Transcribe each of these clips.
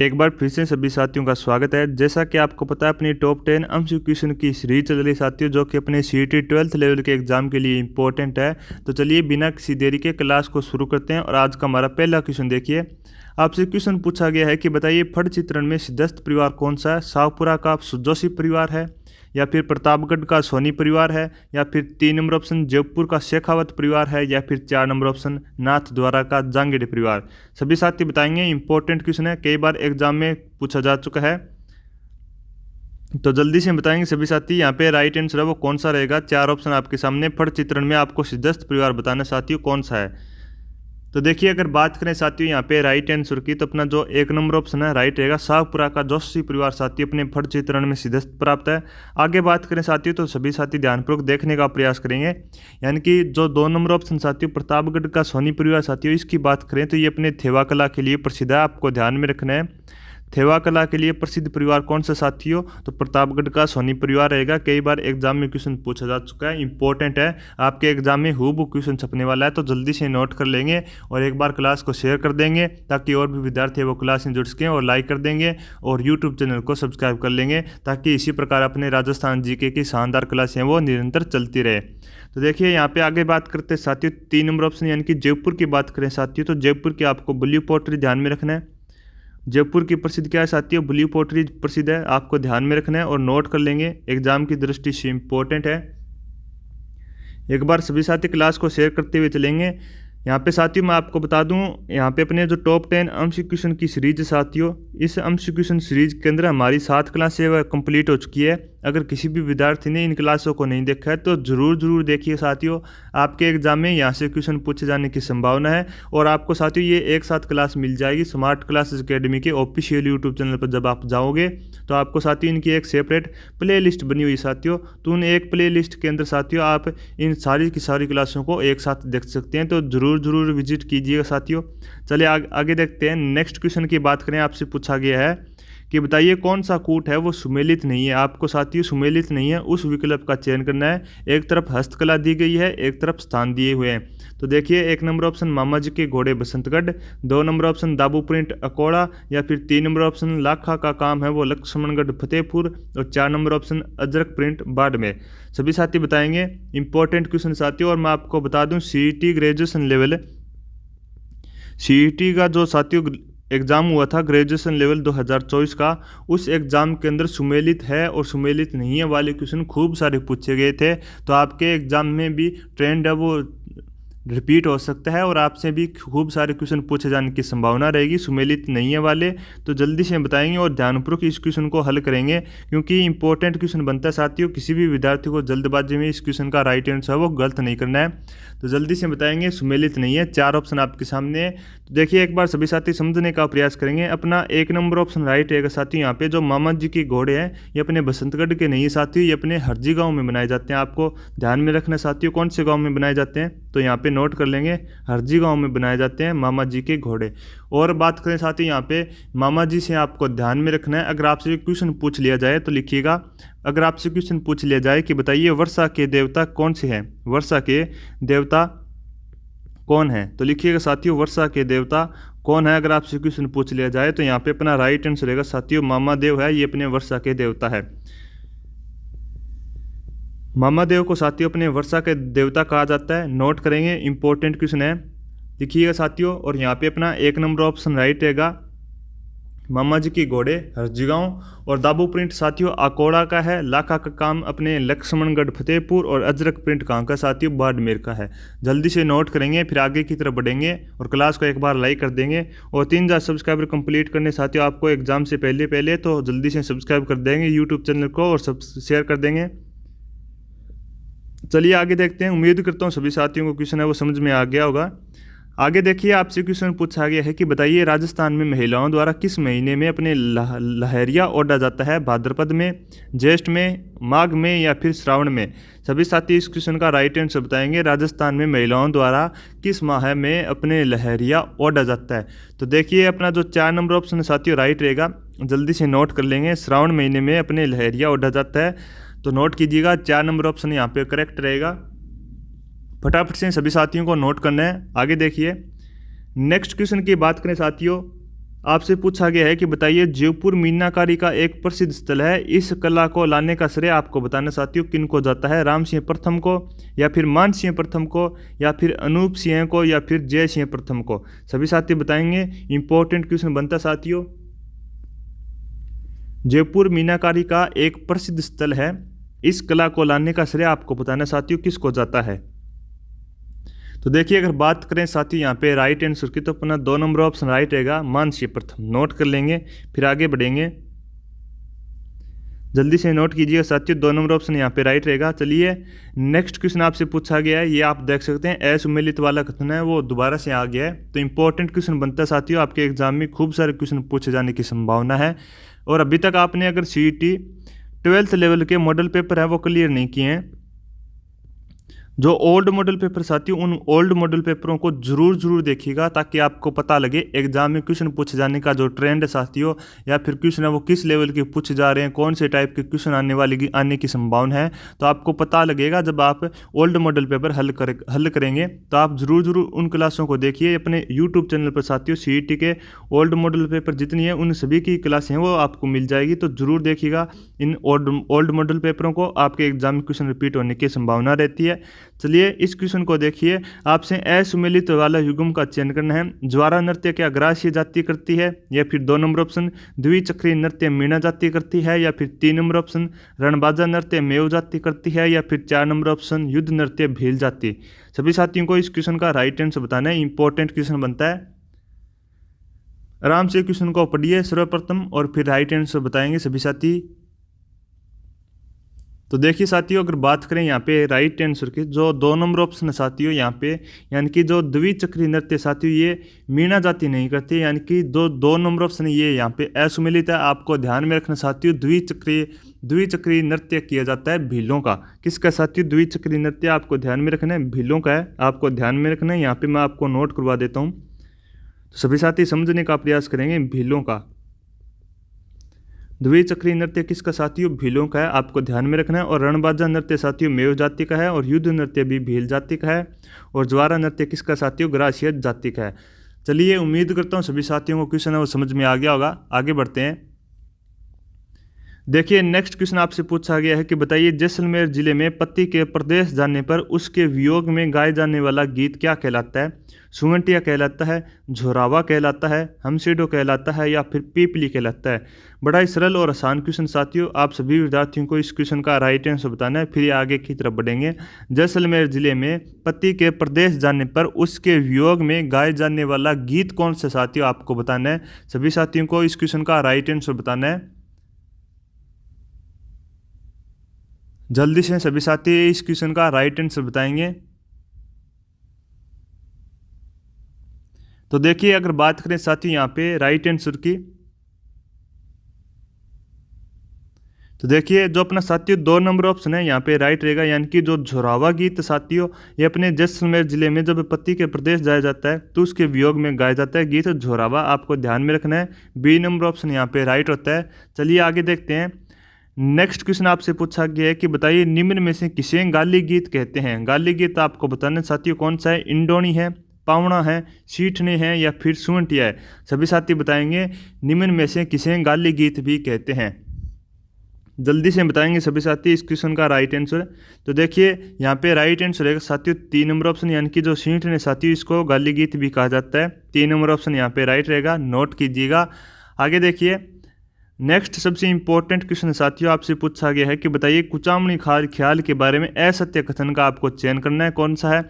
एक बार फिर से सभी साथियों का स्वागत है। जैसा कि आपको पता है, अपनी टॉप 10 एमसीक्यू क्वेश्चन की सीरीज चल रही साथियों, जो कि अपने सीईटी 12th लेवल के एग्जाम के लिए इंपॉर्टेंट है। तो चलिए बिना किसी देरी के क्लास को शुरू करते हैं। और आज का हमारा पहला क्वेश्चन देखिए। आपसे क्वेश्चन पूछा गया है कि बताइए फट चित्रण में सिद्धस्थ परिवार कौन सा है। शाहपुरा का जोशी परिवार है, या फिर प्रतापगढ़ का सोनी परिवार है, या फिर 3 नंबर ऑप्शन जयपुर का शेखावत परिवार है, या फिर 4 नंबर ऑप्शन नाथ द्वारा का जांगेड़े परिवार। सभी साथी बताएंगे। इंपॉर्टेंट क्वेश्चन है, कई बार एग्जाम में पूछा जा चुका है, तो जल्दी से बताएंगे सभी साथी। यहाँ पे राइट आंसर है वो कौन सा रहेगा। 4 ऑप्शन आपके सामने। फट चित्रण में आपको सिद्धस्थ परिवार बताना साथियों कौन सा है। तो देखिए, अगर बात करें साथियों यहाँ पे राइट आंसर की, तो अपना जो 1 नंबर ऑप्शन है राइट रहेगा। शाहपुरा का जोशी परिवार साथियों अपने फट चित्रण में सिद्धस्थ प्राप्त है। आगे बात करें साथियों, तो सभी साथी ध्यानपूर्वक देखने का प्रयास करेंगे। यानी कि जो 2 नंबर ऑप्शन साथियों प्रतापगढ़ का सोनी परिवार साथियों, इसकी बात करें तो ये अपने थेवा कला के लिए प्रसिद्ध है। आपको ध्यान में रखना है, थेवा कला के लिए प्रसिद्ध परिवार कौन सा साथियों, तो प्रतापगढ़ का सोनी परिवार रहेगा। कई बार एग्जाम में क्वेश्चन पूछा जा चुका है, इंपॉर्टेंट है। आपके एग्जाम में हूबहू क्वेश्चन छपने वाला है, तो जल्दी से नोट कर लेंगे और एक बार क्लास को शेयर कर देंगे, ताकि और भी विद्यार्थी वो क्लास में जुड़ सकें। और लाइक कर देंगे और यूट्यूब चैनल को सब्सक्राइब कर लेंगे, ताकि इसी प्रकार अपने राजस्थान जीके की शानदार क्लासें वो निरंतर चलती रहे। तो देखिए यहाँ पे आगे बात करते हैं साथियों 3 नंबर ऑप्शन यानी कि जयपुर की बात करें साथियों, तो जयपुर की आपको ब्लू पोट्री ध्यान में रखना है। जयपुर की प्रसिद्ध क्या है साथियों, ब्लू पोट्री प्रसिद्ध है। आपको ध्यान में रखना है और नोट कर लेंगे, एग्जाम की दृष्टि से इंपॉर्टेंट है। एक बार सभी साथी क्लास को शेयर करते हुए चलेंगे। यहाँ पे साथियों मैं आपको बता दूं, यहाँ पे अपने जो टॉप 10 एमसीक्यू क्वेश्चन की सीरीज साथियों, इस एमसीक्यू क्वेश्चन सीरीज के अंदर हमारी 7 क्लासें वह कंप्लीट हो चुकी है। अगर किसी भी विद्यार्थी ने इन क्लासों को नहीं देखा है तो ज़रूर देखिए साथियों। आपके एग्जाम में यहाँ से क्वेश्चन पूछे जाने की संभावना है। और आपको साथियों ये एक साथ क्लास मिल जाएगी स्मार्ट क्लासेस अकेडमी के ऑफिशियल यूट्यूब चैनल पर। जब आप जाओगे तो आपको साथियों इनकी एक सेपरेट प्ले लिस्ट बनी हुई साथियों, तो उन एक प्ले लिस्ट के अंदर साथियों आप इन सारी की सारी क्लासों को एक साथ देख सकते हैं। तो ज़रूर विजिट कीजिएगा साथियों। चलिए आगे देखते हैं। नेक्स्ट क्वेश्चन की बात करें, आपसे पूछा गया है कि बताइए कौन सा कूट है वो सुमेलित नहीं है। आपको साथियों सुमेलित नहीं है उस विकल्प का चयन करना है। एक तरफ हस्तकला दी गई है, एक तरफ स्थान दिए हुए हैं। तो देखिए 1 नंबर ऑप्शन मामा जी के घोड़े बसंतगढ़, 2 नंबर ऑप्शन दाबू प्रिंट अकोड़ा, या फिर 3 नंबर ऑप्शन लाखा का काम है वो लक्ष्मणगढ़ फतेहपुर, और 4 number option Ajrak print Barmer. सभी साथी बताएंगे। इंपॉर्टेंट क्वेश्चन साथियों। और मैं आपको बता दूं सीईटी ग्रेजुएशन लेवल, सीईटी का जो साथियों एग्ज़ाम हुआ था ग्रेजुएशन लेवल 2024 का, उस एग्ज़ाम के अंदर सुमेलित है और सुमेलित नहीं है वाले क्वेश्चन खूब सारे पूछे गए थे। तो आपके एग्ज़ाम में भी ट्रेंड है वो रिपीट हो सकता है और आपसे भी खूब सारे क्वेश्चन पूछे जाने की संभावना रहेगी सुमेलित नहीं है वाले। तो जल्दी से बताएंगे और ध्यानपूर्वक इस क्वेश्चन को हल करेंगे, क्योंकि इंपॉर्टेंट क्वेश्चन बनता है साथियों। किसी भी विद्यार्थी को जल्दबाजी में इस क्वेश्चन का राइट आंसर है वो गलत नहीं करना है। तो जल्दी से बताएंगे। सुमेलित नहीं है, 4 ऑप्शन आपके सामने है। तो देखिए एक बार सभी साथी समझने का प्रयास करेंगे। अपना 1 नंबर ऑप्शन राइट रहेगा साथियों। यहाँ पे जो मामा जी के घोड़े हैं ये अपने बसंतगढ़ के नहीं है साथियों, ये अपने हरजी गाँव में बनाए जाते हैं। आपको ध्यान में रखना साथियों कौन से गाँव में बनाए जाते हैं, तो यहाँ पे नोट कर लेंगे, हरजी गांव में बनाए जाते हैं मामा जी के घोड़े। और बात करें साथ ही यहाँ पे मामा जी से आपको ध्यान में रखना है। अगर आपसे क्वेश्चन पूछ लिया जाए तो लिखिएगा, अगर आपसे क्वेश्चन पूछ लिया जाए कि बताइए वर्षा के देवता कौन से हैं, वर्षा के देवता कौन है, तो लिखिएगा साथियों वर्षा के देवता कौन है। अगर आपसे क्वेश्चन पूछ लिया जाए तो यहाँ पे अपना राइट आंसर रहेगा साथियों मामा देव है, ये अपने वर्षा के देवता है। मामा देव को साथियों अपने वर्षा के देवता कहा जाता है। नोट करेंगे, इंपॉर्टेंट क्वेश्चन है, लिखिएगा साथियों। और यहाँ पे अपना 1 नंबर ऑप्शन राइट रहेगा मामा जी की घोड़े हरजीगांव, और दाबू प्रिंट साथियों अकोड़ा का है, लाखा का काम अपने लक्ष्मणगढ़ फतेहपुर, और अजरक प्रिंट कहाँ का साथियों बाड़मेर का है। जल्दी से नोट करेंगे, फिर आगे की तरफ बढ़ेंगे और क्लास को एक बार लाइक कर देंगे। और 3000 सब्सक्राइबर कंप्लीट करने साथियों आपको एग्जाम से पहले तो जल्दी से सब्सक्राइब कर देंगे यूट्यूब चैनल को और शेयर कर देंगे। चलिए आगे देखते हैं। उम्मीद करता हूँ सभी साथियों को क्वेश्चन है वो समझ में आ गया होगा। आगे देखिए आपसे क्वेश्चन पूछा गया है कि बताइए राजस्थान में महिलाओं द्वारा किस महीने में अपने लहरिया ओढ़ा जाता है। भाद्रपद में, ज्येष्ठ में, माघ में, या फिर श्रावण में। सभी साथी इस क्वेश्चन का राइट आंसर बताएंगे। राजस्थान में महिलाओं द्वारा किस माह में अपने लहरिया ओढ़ा जाता है। तो देखिए अपना जो 4 नंबर ऑप्शन है साथियों राइट रहेगा। जल्दी से नोट कर लेंगे, श्रावण महीने में अपने लहरिया ओढ़ा जाता है। तो नोट कीजिएगा 4 नंबर ऑप्शन यहाँ पे करेक्ट रहेगा। फटाफट से सभी साथियों को नोट करना है। आगे देखिए नेक्स्ट क्वेश्चन की बात करें साथियों, आपसे पूछा गया है कि बताइए जयपुर मीनाकारी का एक प्रसिद्ध स्थल है, इस कला को लाने का श्रेय आपको बताना साथियों किन को जाता है, राम सिंह प्रथम को या फिर मान सिंह प्रथम को या फिर अनूप सिंह को या फिर जय सिंह प्रथम को। सभी साथी बताएंगे। इंपॉर्टेंट क्वेश्चन बनता है साथियों। जयपुर मीनाकारी का एक प्रसिद्ध स्थल है, इस कला को लाने का श्रेय आपको बताना साथियों किसको जाता है। तो देखिए अगर बात करें साथियों यहाँ पे राइट आंसर की, तो अपना 2 नंबर ऑप्शन राइट रहेगा, मान सिंह प्रथम। नोट कर लेंगे फिर आगे बढ़ेंगे, जल्दी से नोट कीजिएगा साथियों, 2 नंबर ऑप्शन यहाँ पे राइट रहेगा। चलिए नेक्स्ट क्वेश्चन आपसे पूछा गया है, ये आप देख सकते हैं असुमेलित वाला कथन है वो दोबारा से आ गया है। तो इंपॉर्टेंट क्वेश्चन बनता है साथियों, आपके एग्जाम में खूब सारे क्वेश्चन पूछे जाने की संभावना है। और अभी तक आपने अगर CET 12th लेवल के मॉडल पेपर है वो क्लियर नहीं किए हैं, जो ओल्ड मॉडल पेपर साथियों, उन ओल्ड मॉडल पेपरों को जरूर देखिएगा, ताकि आपको पता लगे एग्जाम में क्वेश्चन पूछे जाने का जो ट्रेंड है साथियों, या फिर क्वेश्चन है वो किस लेवल के पूछे जा रहे हैं, कौन से टाइप के क्वेश्चन आने की संभावना है। तो आपको पता लगेगा जब आप ओल्ड मॉडल पेपर हल करेंगे। तो आप जरूर उन क्लासों को देखिए अपने यूट्यूब चैनल पर साथियों। CET के ओल्ड मॉडल पेपर जितनी है उन सभी की क्लासें हैं वो आपको मिल जाएगी, तो जरूर देखिएगा इन ओल्ड मॉडल पेपरों को, आपके एग्जाम में क्वेश्चन रिपीट होने की संभावना रहती है। चलिए इस क्वेश्चन को देखिए, आपसे असुमेलित वाला युग्म का चयन करना है। ज्वारा नृत्य क्या ग्रासीय जाति करती है, या फिर 2 नंबर ऑप्शन द्विचक्रीय नृत्य मीणा जाति करती है, या फिर 3 नंबर ऑप्शन रणबाजा नृत्य मेव जाति करती है, या फिर 4 नंबर ऑप्शन युद्ध नृत्य भील जाति। सभी साथियों को इस क्वेश्चन का राइट आंसर बताना है, इंपॉर्टेंट क्वेश्चन बनता है। आराम से क्वेश्चन को पढ़िए सर्वप्रथम और फिर राइट आंसर बताएंगे सभी साथी। तो देखिए साथियों अगर बात करें यहाँ पे राइट आंसर की, जो 2 नंबर ऑप्शन है साथियों यहाँ पे, यानी कि जो द्विचक्रीय नृत्य साथियों ये मीणा जाति नहीं करती, यानी कि जो 2 नंबर ऑप्शन ये यहाँ पे असुमेलित है। आपको ध्यान में रखना साथियों, द्विचक्रीय नृत्य किया जाता है भीलों का। किसका साथियों? द्विचक्रीय नृत्य आपको ध्यान में रखना है, भीलों का है, आपको ध्यान में रखना है। यहाँ पे मैं आपको नोट करवा देता हूँ, तो सभी साथी समझने का प्रयास करेंगे। भीलों का द्विचक्रीय नृत्य किसका साथियों? भीलों का है, आपको ध्यान में रखना है। और रणबाजा नृत्य साथियों मेव जाति का है, और युद्ध नृत्य भी भील जाति का है। और ज्वारा नृत्य किसका साथियों? ग्रासीय जाति का है। चलिए उम्मीद करता हूँ सभी साथियों को क्वेश्चन है वो समझ में आ गया होगा। आगे बढ़ते हैं। देखिए नेक्स्ट क्वेश्चन आपसे पूछा गया है कि बताइए जैसलमेर जिले में पति के प्रदेश जाने पर उसके वियोग में गाए जाने वाला गीत क्या कहलाता है? सुगंटिया कहलाता है, झोरावा कहलाता है, हमसीडो कहलाता है, या फिर पीपली कहलाता है? बड़ा ही सरल और आसान क्वेश्चन साथियों, आप सभी विद्यार्थियों को इस क्वेश्चन का राइट आंसर बताना है, फिर आगे की तरफ बढ़ेंगे। जैसलमेर जिले में पति के प्रदेश जाने पर उसके वियोग में गाए जाने वाला गीत कौन सा साथियों? आपको बताना है। सभी साथियों को इस क्वेश्चन का राइट आंसर बताना है। जल्दी से सभी साथी इस क्वेश्चन का राइट आंसर बताएंगे। तो देखिए अगर बात करें साथियों यहाँ पे राइट आंसर की, तो देखिए जो अपना साथियों 2 नंबर ऑप्शन है यहाँ पे राइट रहेगा, यानी कि जो झोरावा गीत साथियों ये अपने जैसलमेर जिले में जब पति के प्रदेश जाया जाता है तो उसके वियोग में गाया जाता है गीत झोरावा, आपको ध्यान में रखना है। बी नंबर ऑप्शन यहाँ पे राइट होता है। चलिए आगे देखते हैं। नेक्स्ट क्वेश्चन आपसे पूछा गया है कि बताइए निम्न में से किसे गाली गीत कहते हैं? गाली गीत आपको बताना साथियों कौन सा है? इंडोनी है, पावना है, सीठने है, या फिर सुंटिया है? सभी साथी बताएंगे निम्न में से किसे गाली गीत भी कहते हैं। जल्दी से बताएंगे सभी साथी इस क्वेश्चन का राइट आंसर। तो देखिए यहाँ पे राइट आंसर है साथियों 3 नंबर ऑप्शन, यानी कि जो सीठने साथियों इसको गाली गीत भी कहा जाता है। 3 नंबर ऑप्शन यहाँ पे राइट रहेगा, नोट कीजिएगा। आगे देखिए नेक्स्ट सबसे इंपॉर्टेंट क्वेश्चन साथियों आपसे पूछा गया है कि बताइए कुचामणी ख्याल के बारे में असत्य कथन का आपको चयन करना है, कौन सा है?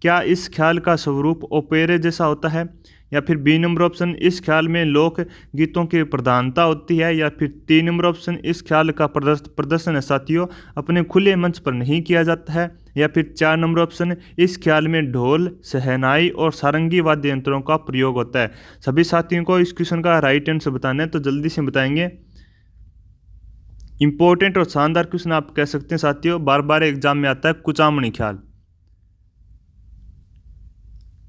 क्या इस ख्याल का स्वरूप ओपेरे जैसा होता है, या फिर बी नंबर ऑप्शन इस ख्याल में लोक गीतों की प्रधानता होती है, या फिर 3 नंबर ऑप्शन इस ख्याल का प्रदर्शन है साथियों अपने खुले मंच पर नहीं किया जाता है, या फिर 4 नंबर ऑप्शन इस ख्याल में ढोल, शहनाई और सारंगी वाद्य यंत्रों का प्रयोग होता है। सभी साथियों को इस क्वेश्चन का राइट आंसर बताना है, तो जल्दी से बताएंगे। इंपॉर्टेंट और शानदार क्वेश्चन आप कह सकते हैं साथियों, बार बार एग्जाम में आता है कुचामणी ख्याल।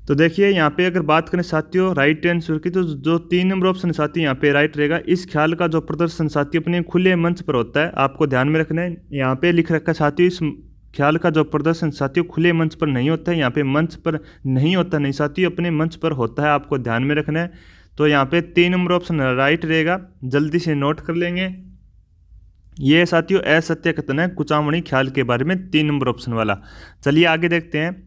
तो देखिए यहाँ पे अगर बात करें साथियों राइट आंसर की, तो जो 3 नंबर ऑप्शन साथियों यहाँ पे राइट रहेगा। इस ख्याल का जो प्रदर्शन साथियों अपने खुले मंच पर होता है, आपको ध्यान में रखना है। यहाँ पे लिख रखा है साथियों इस ख्याल का जो प्रदर्शन साथियों खुले मंच पर नहीं होता है, यहाँ पे मंच पर नहीं होता नहीं साथियों, अपने मंच पर होता है, आपको ध्यान में रखना है। तो यहाँ पे 3 नंबर ऑप्शन राइट रहेगा, जल्दी से नोट कर लेंगे। ये साथियों असत्य कथन है कुचामणी ख्याल के बारे में, 3 नंबर ऑप्शन वाला। चलिए आगे देखते हैं।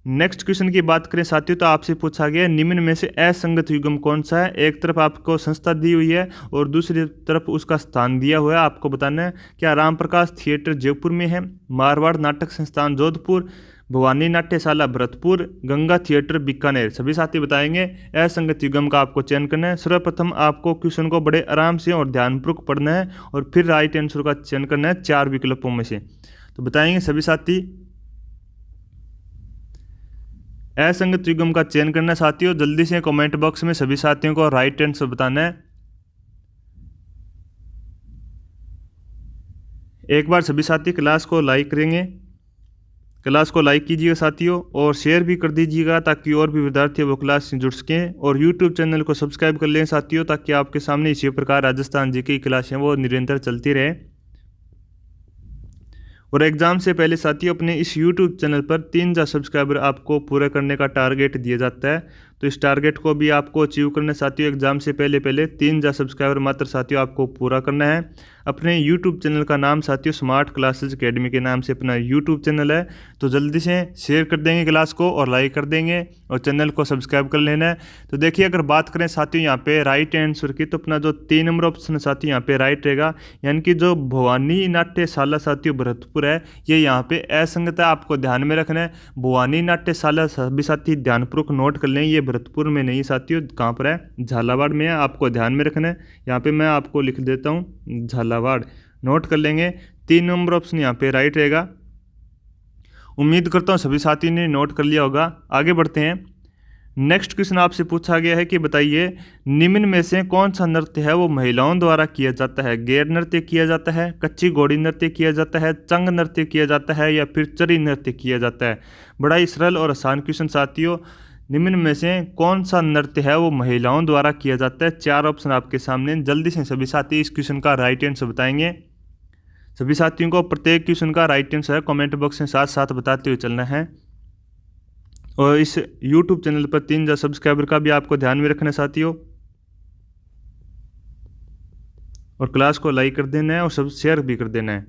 नेक्स्ट क्वेश्चन की बात करें साथियों तो आपसे पूछा गया निम्न में से असंगत युग्म कौन सा है। एक तरफ आपको संस्था दी हुई है और दूसरी तरफ उसका स्थान दिया हुआ है। आपको बताना है क्या राम प्रकाश थिएटर जयपुर में है, मारवाड़ नाटक संस्थान जोधपुर, भवानी नाट्यशाला भरतपुर, गंगा थिएटर बीकानेर। सभी साथी बताएंगे। असंगत युग्म का आपको चयन करना है। सर्वप्रथम आपको क्वेश्चन को बड़े आराम से और ध्यानपूर्वक पढ़ना है और फिर राइट आंसर का चयन करना है 4 विकल्पों में से। तो बताएंगे सभी साथी। असंगत युग्म का चयन करना है साथियों, जल्दी से कमेंट बॉक्स में सभी साथियों को राइट आंसर बताना है। एक बार सभी साथी क्लास को लाइक करेंगे, क्लास को लाइक कीजिएगा साथियों और शेयर भी कर दीजिएगा ताकि और भी विद्यार्थी वो क्लास से जुड़ सकें। और यूट्यूब चैनल को सब्सक्राइब कर लें साथियों ताकि आपके सामने इसी प्रकार राजस्थान जी की क्लासें वो निरंतर चलती रहे। और एग्जाम से पहले साथियों अपने इस यूट्यूब चैनल पर 3000 सब्सक्राइबर आपको पूरा करने का टारगेट दिया जाता है। तो इस टारगेट को भी आपको अचीव करना साथियों। एग्जाम से पहले 3000 सब्सक्राइबर मात्र साथियों आपको पूरा करना है। अपने यूट्यूब चैनल का नाम साथियों स्मार्ट क्लासेज अकेडमी के नाम से अपना यूट्यूब चैनल है। तो जल्दी से शेयर कर देंगे क्लास को और लाइक कर देंगे और चैनल को सब्सक्राइब कर लेना है। तो देखिए अगर बात करें साथियों यहाँ पे राइट आंसर की तो अपना जो 3 नंबर ऑप्शन साथियों यहाँ पे राइट रहेगा, यानी कि जो भवानी नाट्यशाला साथियों भरतपुर है ये यहाँ पे असंगत है, आपको ध्यान में रखना है। भवानी नाट्यशाला सभी साथी ध्यानपूर्वक नोट कर लें, ये भरतपुर में नहीं साथियों, कहाँ पर है, झालावाड़ में है, आपको ध्यान में रखना है। यहाँ पे मैं आपको लिख देता हूँ झालावाड़, नोट कर लेंगे। 3 नंबर ऑप्शन यहाँ पे राइट रहेगा। उम्मीद करता हूँ सभी साथी ने नोट कर लिया होगा। आगे बढ़ते हैं। नेक्स्ट क्वेश्चन आपसे पूछा गया है कि बताइए निम्न में से कौन सा नृत्य है वो महिलाओं द्वारा किया जाता है। गैर नृत्य किया जाता है, कच्ची घोड़ी नृत्य किया जाता है, चंग नृत्य किया जाता है या फिर चरी नृत्य किया जाता है। बड़ा ही सरल और आसान क्वेश्चन साथियों। निम्न में से कौन सा नृत्य है वो महिलाओं द्वारा किया जाता है। 4 ऑप्शन आपके सामने, जल्दी से सभी साथी इस क्वेश्चन का राइट आंसर बताएंगे। सभी साथियों को प्रत्येक क्वेश्चन का राइट आंसर कमेंट बॉक्स में साथ साथ बताते हुए चलना है। और इस YouTube चैनल पर 3000 सब्सक्राइबर का भी आपको ध्यान में रखना है साथियों। और क्लास को लाइक कर देना है और सब शेयर भी कर देना है।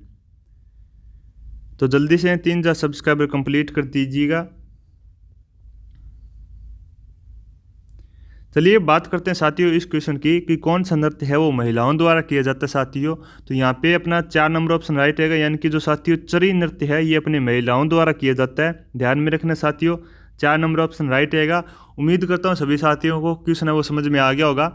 तो जल्दी से 3000 सब्सक्राइबर कंप्लीट कर दीजिएगा। चलिए बात करते हैं साथियों इस क्वेश्चन की कि कौन सा नृत्य है वो महिलाओं द्वारा किया जाता है साथियों। तो यहाँ पे अपना 4 नंबर ऑप्शन राइट रहेगा, यानी कि जो साथियों चरी नृत्य है ये अपने महिलाओं द्वारा किया जाता है। ध्यान में रखना साथियों, 4 नंबर ऑप्शन राइट रहेगा। उम्मीद करता हूँ सभी साथियों को क्वेश्चन है वो समझ में आ गया होगा।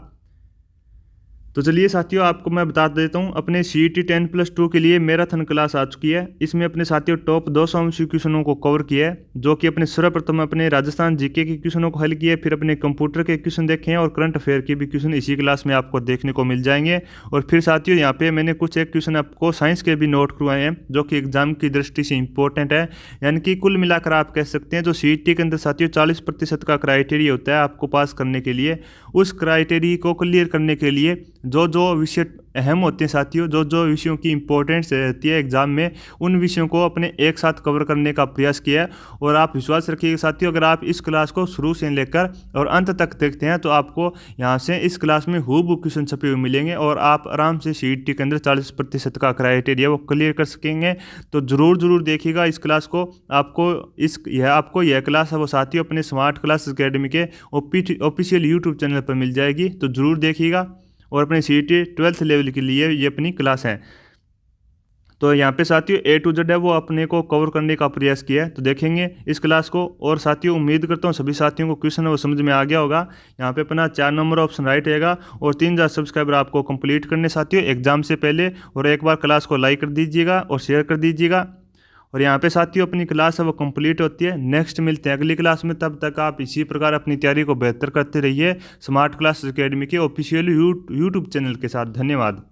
तो चलिए साथियों आपको मैं बता देता हूँ अपने CET 10+2 के लिए मैराथन क्लास आ चुकी है। इसमें अपने साथियों टॉप 200 MCQ क्वेश्चनों को कवर किया है, जो कि अपने सर्वप्रथम अपने राजस्थान जीके के क्वेश्चनों को हल किए, फिर अपने कंप्यूटर के क्वेश्चन देखे हैं और करंट अफेयर के भी क्वेश्चन इसी क्लास में आपको देखने को मिल जाएंगे। और फिर साथियों यहाँ पे मैंने कुछ एक क्वेश्चन आपको साइंस के भी नोट करवाए हैं जो कि एग्जाम की दृष्टि से इंपॉर्टेंट है। यानी कि कुल मिलाकर आप कह सकते हैं जो CET के अंदर साथियों 40% का क्राइटेरिया होता है आपको पास करने के लिए, उस क्राइटेरिया को क्लियर करने के लिए जो जो विषय अहम होते हैं साथियों, जो जो विषयों की इंपॉर्टेंस रहती है एग्जाम में, उन विषयों को अपने एक साथ कवर करने का प्रयास किया है। और आप विश्वास रखिएगा साथियों, अगर आप इस क्लास को शुरू से लेकर और अंत तक देखते हैं तो आपको यहाँ से इस क्लास में हूबहू क्वेश्चन छपे हुए मिलेंगे और आप आराम से CET के अंदर 40% का क्राइटेरिया वो क्लियर कर सकेंगे। तो ज़रूर देखिएगा इस क्लास को। आपको यह क्लास है वो साथियों अपने स्मार्ट क्लास अकेडमी के ऑफिशियल यूट्यूब चैनल पर मिल जाएगी, तो ज़रूर देखिएगा। और अपने CET 12th लेवल के लिए ये अपनी क्लास है। तो यहाँ पे साथियों A to Z है वो अपने को कवर करने का प्रयास किया है, तो देखेंगे इस क्लास को। और साथियों उम्मीद करता हूँ सभी साथियों को क्वेश्चन है वो समझ में आ गया होगा। यहाँ पे अपना 4 नंबर ऑप्शन राइट रहेगा और 3000 सब्सक्राइबर आपको कंप्लीट करने साथियों एग्जाम से पहले। और एक बार क्लास को लाइक कर दीजिएगा और शेयर कर दीजिएगा। और यहाँ पे साथियों अपनी क्लास है वो कंप्लीट होती है। नेक्स्ट मिलते हैं अगली क्लास में, तब तक आप इसी प्रकार अपनी तैयारी को बेहतर करते रहिए स्मार्ट क्लास अकेडमी के ऑफिशियल यूट्यूब चैनल के साथ। धन्यवाद।